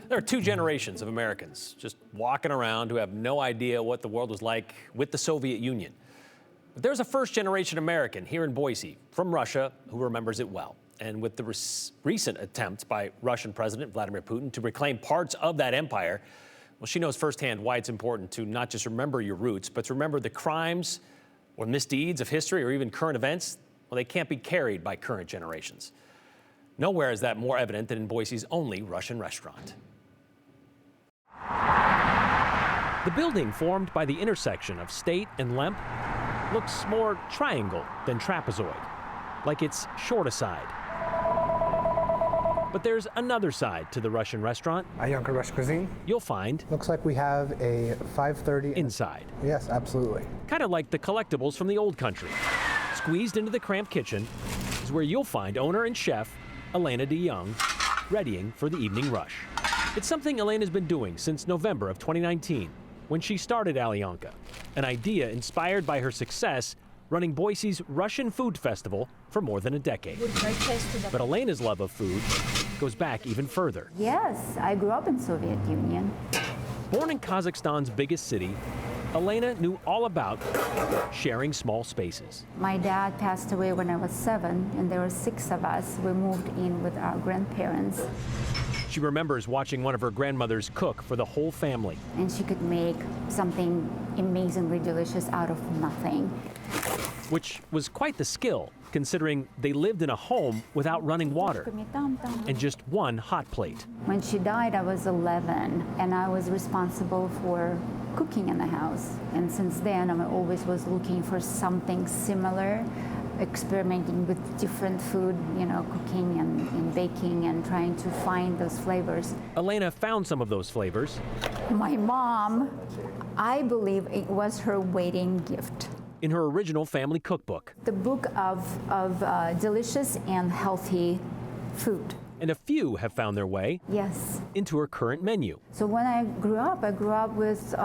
There are two generations of Americans just walking around who have no idea what the world was like with the Soviet Union. But there's a first-generation American here in Boise from Russia who remembers it well. And with the recent attempt by Russian President Vladimir Putin to reclaim parts of that empire, well, she knows firsthand why it's important to not just remember your roots, but to remember the crimes or misdeeds of history or even current events. Well, they can't be carried by current generations. Nowhere is that more evident than in Boise's only Russian restaurant. The building formed by the intersection of State and Lemp looks more triangle than trapezoid, like it's short aside. But there's another side to the Russian restaurant. Alyonka Russian cuisine. You'll find. Looks like we have a 5:30 inside. Yes, absolutely. Kind of like the collectibles from the old country. Squeezed into the cramped kitchen is where you'll find owner and chef Elena DeYoung readying for the evening rush. It's something Elena's been doing since November of 2019, when she started Alyonka, an idea inspired by her success running Boise's Russian Food Festival for more than a decade. But Elena's love of food goes back even further. Yes, I grew up in Soviet Union. Born in Kazakhstan's biggest city, Elena knew all about sharing small spaces. My dad passed away when I was 7, and there were 6 of us. We moved in with our grandparents. She remembers watching one of her grandmothers cook for the whole family. And she could make something amazingly delicious out of nothing. Which was quite the skill, considering they lived in a home without running water and just one hot plate. When she died, I was 11, and I was responsible for cooking in the house. And since then, I always was looking for something similar, experimenting with different food, cooking and baking and trying to find those flavors. Elena found some of those flavors. My mom, I believe it was her wedding gift. In her original family cookbook. The book of delicious and healthy food. And a few have found their way into her current menu. So when I grew up with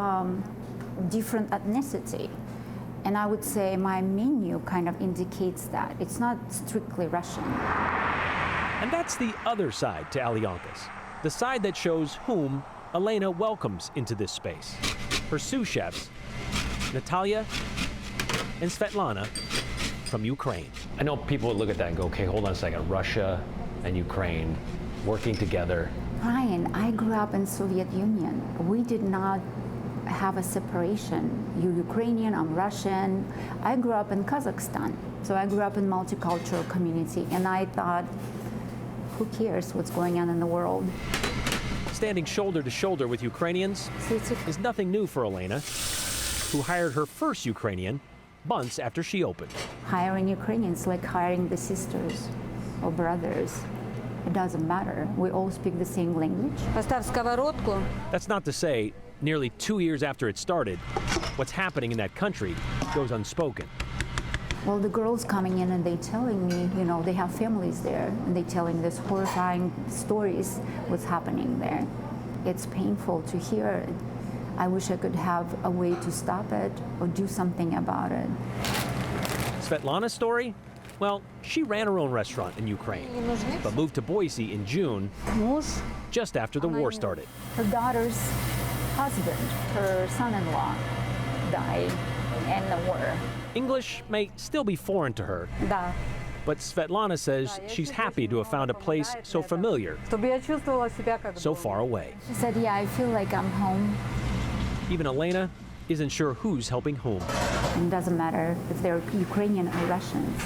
different ethnicity. And I would say my menu kind of indicates that. It's not strictly Russian. And that's the other side to Alyonka's, the side that shows whom Elena welcomes into this space. Her sous chefs, Natalia and Svetlana from Ukraine. I know people would look at that and go, okay, hold on a second, Russia and Ukraine working together. Brian, I grew up in Soviet Union. We did not have a separation. You're Ukrainian, I'm Russian. I grew up in Kazakhstan, so I grew up in multicultural community, and I thought, who cares what's going on in the world? Standing shoulder to shoulder with Ukrainians is nothing new for Elena, who hired her first Ukrainian months after she opened. Hiring Ukrainians like hiring the sisters or brothers. It doesn't matter. We all speak the same language. That's not to say, nearly 2 years after it started, what's happening in that country goes unspoken. Well, the girls coming in and they telling me, they have families there, and they telling this horrifying stories what's happening there. It's painful to hear it. I wish I could have a way to stop it or do something about it. Svetlana's story? Well, she ran her own restaurant in Ukraine, but moved to Boise in June, just after the war started. Her daughter's husband, her son-in-law, died in the war. English may still be foreign to her, but Svetlana says she's happy to have found a place so familiar, so far away. She said, yeah, I feel like I'm home. Even Elena isn't sure who's helping whom. It doesn't matter if they're Ukrainian or Russians.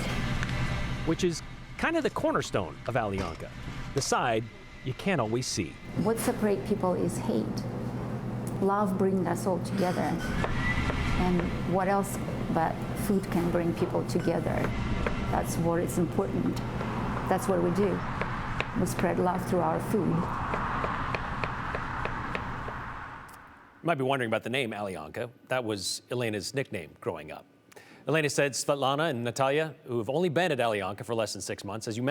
Which is kind of the cornerstone of Alyonka, the side you can't always see. What separates people is hate. Love brings us all together. And what else but food can bring people together? That's what is important. That's what we do. We spread love through our food. You might be wondering about the name Alyonka. That was Elena's nickname growing up. Elena said Svetlana and Natalia, who have only been at Alyonka for less than 6 months, as we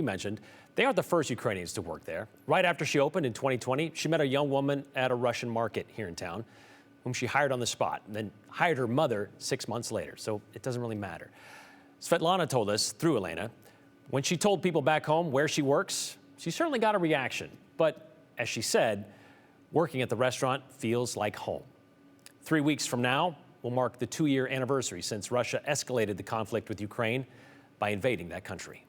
mentioned, they aren't the first Ukrainians to work there. Right after she opened in 2020, she met a young woman at a Russian market here in town, whom she hired on the spot, and then hired her mother 6 months later, so it doesn't really matter. Svetlana told us, through Elena, When she told people back home where she works, she certainly got a reaction. But as she said, working at the restaurant feels like home. 3 weeks from now will mark the 2-year anniversary since Russia escalated the conflict with Ukraine by invading that country.